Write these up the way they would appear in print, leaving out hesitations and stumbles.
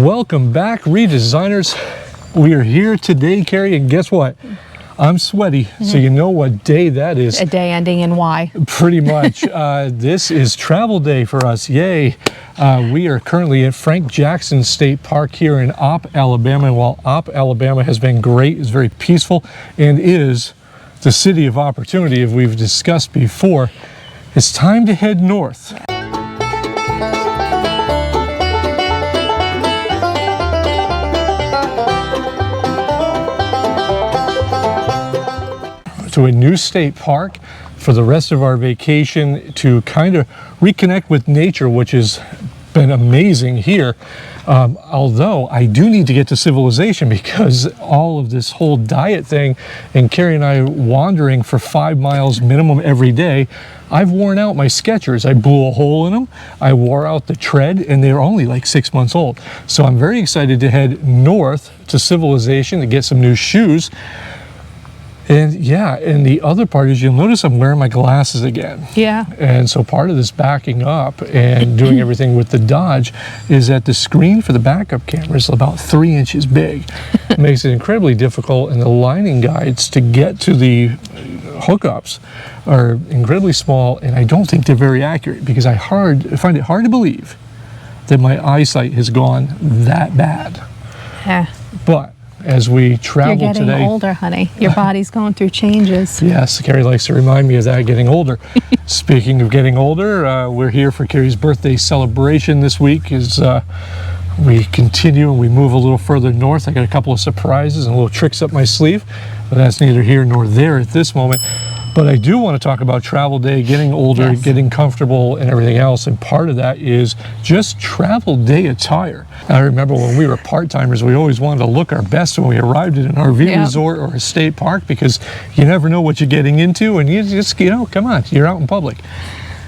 Welcome back, redesigners. We are here today, Carrie, and guess what? I'm sweaty, so you know what day that is. A day ending in Y. Pretty much. This is travel day for us. Yay. We are currently at Frank Jackson State Park here in Opp, Alabama. And while Opp, Alabama has been great, it's very peaceful, and is the city of opportunity, as we've discussed before, it's time to head north. To a new state park for the rest of our vacation to kind of reconnect with nature, which has been amazing here. Although I do need to get to civilization because all of this whole diet thing and Carrie and I wandering for 5 miles minimum every day, I've worn out my Skechers. I blew a hole in them. I wore out the tread, and they're only like 6 months old. So I'm very excited to head north to civilization to get some new shoes. And yeah, and the other part is you'll notice I'm wearing my glasses again. Yeah. And so part of this backing up and doing everything with the Dodge is that the screen for the backup camera is about 3 inches big. It makes it incredibly difficult, and the lining guides to get to the hookups are incredibly small, and I don't think they're very accurate because I find it hard to believe that my eyesight has gone that bad. Yeah. But as we travel today. You're getting older, honey. Your body's going through changes. Yes, Carrie likes to remind me of that, getting older. Speaking of getting older, we're here for Carrie's birthday celebration this week as we continue and we move a little further north. I got a couple of surprises and little tricks up my sleeve, but that's neither here nor there at this moment. But I do want to talk about travel day, getting older, Yes. getting comfortable, and everything else. And part of that is just travel day attire. I remember when we were part-timers, we always wanted to look our best when we arrived at an RV resort or a state park because you never know what you're getting into, and you just, come on, you're out in public.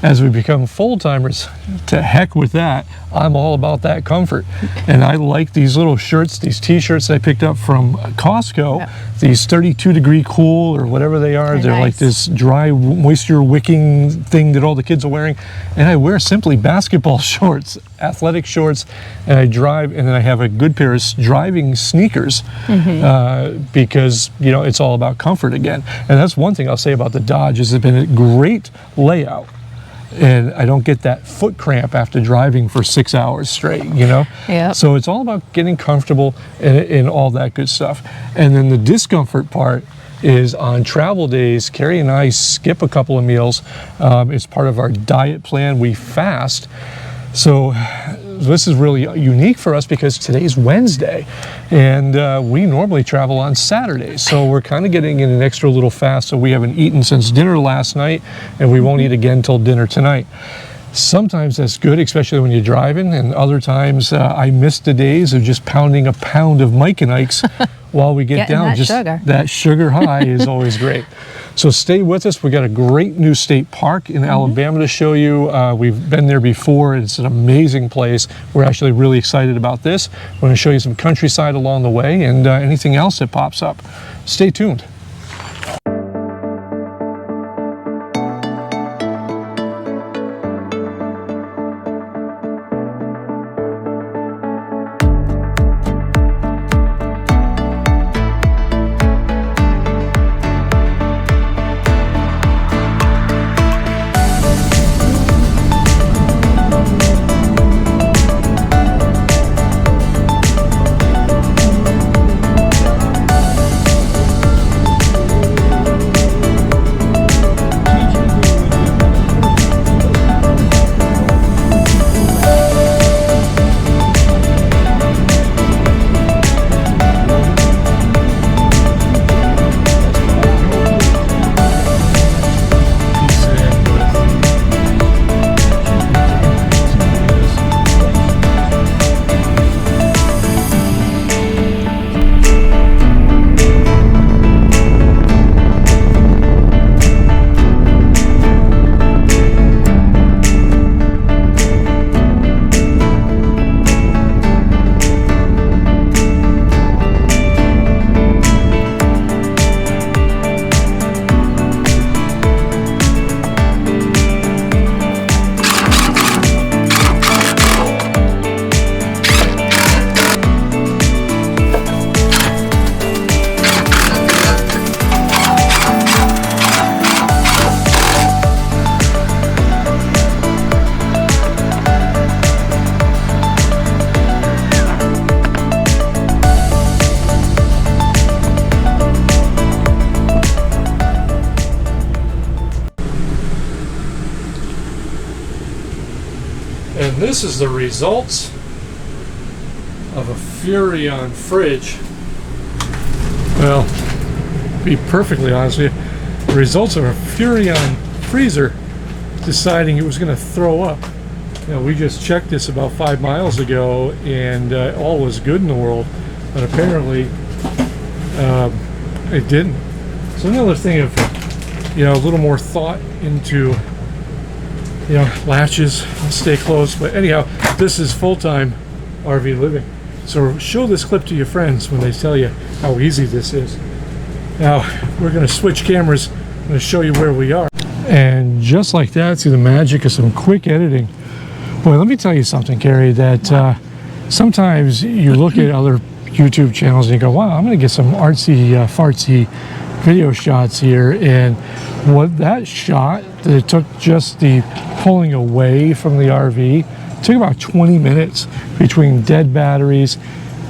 As we become full-timers, to heck with that, I'm all about that comfort. And I like these little shirts, these t-shirts I picked up from Costco, these 32-degree cool or whatever they are. They're nice. Like this dry moisture wicking thing that all the kids are wearing. And I wear simply basketball shorts, athletic shorts, and I drive, and then I have a good pair of driving sneakers because, it's all about comfort again. And that's one thing I'll say about the Dodge is it's been a great layout. And I don't get that foot cramp after driving for 6 hours straight, Yep. So it's all about getting comfortable and all that good stuff. And then the discomfort part is on travel days, Carrie and I skip a couple of meals. It's part of our diet plan. We fast. So this is really unique for us because today's Wednesday, and we normally travel on Saturdays. So we're kind of getting in an extra little fast. So we haven't eaten since dinner last night, and we won't eat again till dinner tonight. Sometimes that's good, especially when you're driving, and other times I miss the days of just pounding a pound of Mike and Ike's while we get down. That sugar high is always great. So stay with us. We got a great new state park in Alabama to show you. We've been there before. It's an amazing place. We're actually really excited about this. We're going to show you some countryside along the way and anything else that pops up. Stay tuned. And this is the results of a Furrion fridge. Well, to be perfectly honest with you, the results of a Furrion freezer deciding it was going to throw up. You know, we just checked this about 5 miles ago, and all was good in the world, but apparently it didn't. So another thing of, you know, a little more thought into, you know, latches, stay close. But anyhow, this is full-time RV living. So show this clip to your friends when they tell you how easy this is. Now, we're going to switch cameras. I'm going to show you where we are. And just like that, see the magic of some quick editing. Boy, let me tell you something, Carrie, that sometimes you look at other YouTube channels and you go, wow, I'm going to get some artsy, fartsy video shots here. And what that shot that it took, just the pulling away from the RV, took about 20 minutes between dead batteries,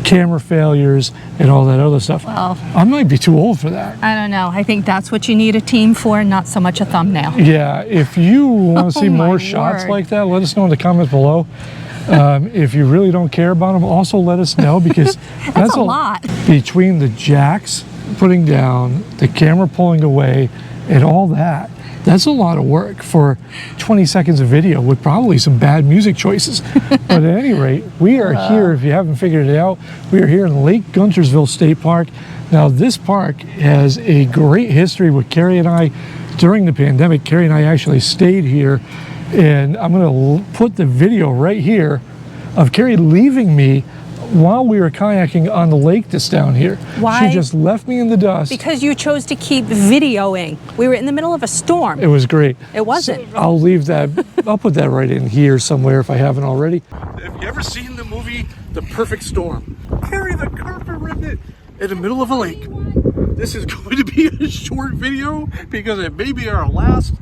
camera failures, and all that other stuff. Well, I might be too old for that. I don't know. I think that's what you need a team for, not so much a thumbnail. Yeah, if you want to see more shots word. like that, let us know in the comments below. If you really don't care about them, also let us know, because That's a lot. Between the jacks putting down, the camera pulling away, and all that, that's a lot of work for 20 seconds of video with probably some bad music choices. But at any rate, we are here, if you haven't figured it out, we are here in Lake Guntersville State Park. Now, this park has a great history with Carrie and I. During the pandemic, Carrie and I actually stayed here, and I'm going to put the video right here of Carrie leaving me while we were kayaking on the lake that's down here. Why? She just left me in the dust. Because you chose to keep videoing. We were in the middle of a storm. It was great. It wasn't. So I'll leave that, I'll put that right in here somewhere if I haven't already. Have you ever seen the movie The Perfect Storm? Carry the carpet remnant in the middle of a lake. This is going to be a short video because it may be our last.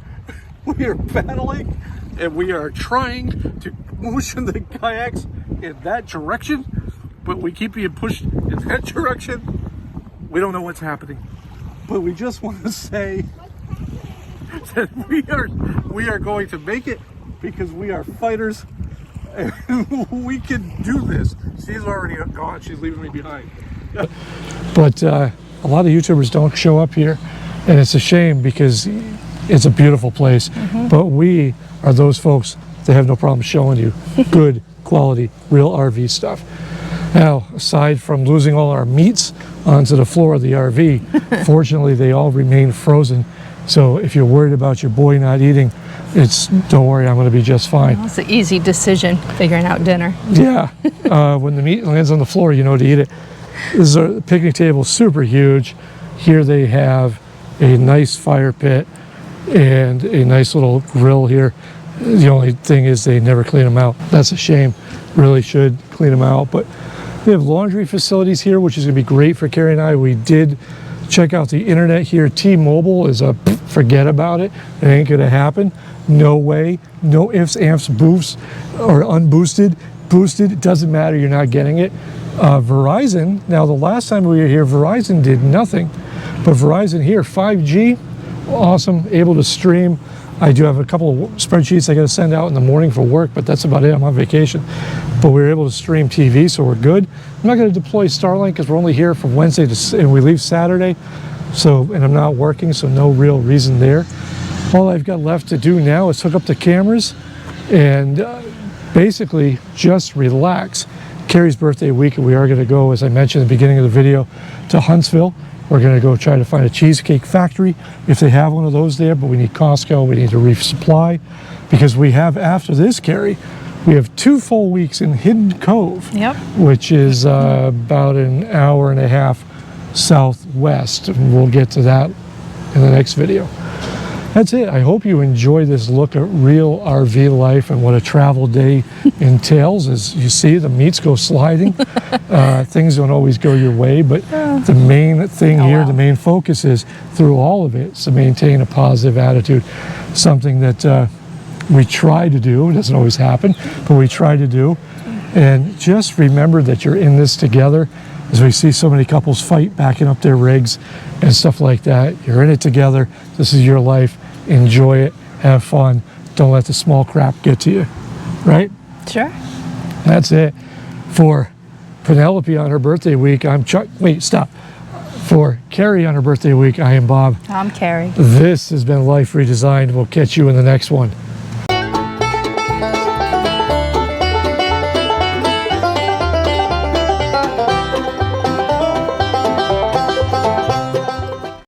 We are paddling and we are trying to motion the kayaks in that direction, but we keep being pushed in that direction. We don't know what's happening, but we just want to say that we are going to make it, because we are fighters and we can do this. She's already gone. She's leaving me behind. But a lot of YouTubers don't show up here, and it's a shame because it's a beautiful place. But we are those folks that have no problem showing you good quality real RV stuff. Now, aside from losing all our meats onto the floor of the RV, fortunately they all remain frozen. So if you're worried about your boy not eating, don't worry, I'm going to be just fine. Well, it's an easy decision, figuring out dinner. Yeah, when the meat lands on the floor, you know to eat it. This is a picnic table, super huge. Here they have a nice fire pit and a nice little grill here. The only thing is they never clean them out. That's a shame. Really should clean them out. But we have laundry facilities here, which is going to be great for Carrie and I. We did check out the internet here. T-Mobile is a forget about it. It ain't going to happen. No way. No ifs, ands, boofs, or unboosted. Boosted, it doesn't matter. You're not getting it. Verizon, now the last time we were here, Verizon did nothing. But Verizon here, 5G, awesome, able to stream. I do have a couple of spreadsheets I got to send out in the morning for work, but that's about it. I'm on vacation. But we were able to stream TV, so we're good. I'm not going to deploy Starlink because we're only here from Wednesday and we leave Saturday. And I'm not working, so no real reason there. All I've got left to do now is hook up the cameras and basically just relax. Carrie's birthday week, and we are going to go, as I mentioned at the beginning of the video, to Huntsville. We're going to go try to find a cheesecake factory if they have one of those there, but we need Costco, we need to resupply, because we have, after this, Carrie, we have 2 full weeks in Hidden Cove, which is about an hour and a half southwest, and we'll get to that in the next video. That's it. I hope you enjoy this look at real RV life and what a travel day entails. As you see, the meats go sliding. Things don't always go your way, but the main thing here, the main focus is through all of it is to maintain a positive attitude. Something that we try to do. It doesn't always happen, but we try to do. And just remember that you're in this together. As we see so many couples fight backing up their rigs and stuff like that. You're in it together. This is your life. Enjoy it. Have fun. Don't let the small crap get to you. Right? Sure. That's it. For Penelope on her birthday week, I'm Chuck. Wait, stop. For Carrie on her birthday week, I am Bob. I'm Carrie. This has been Life Redesigned. We'll catch you in the next one.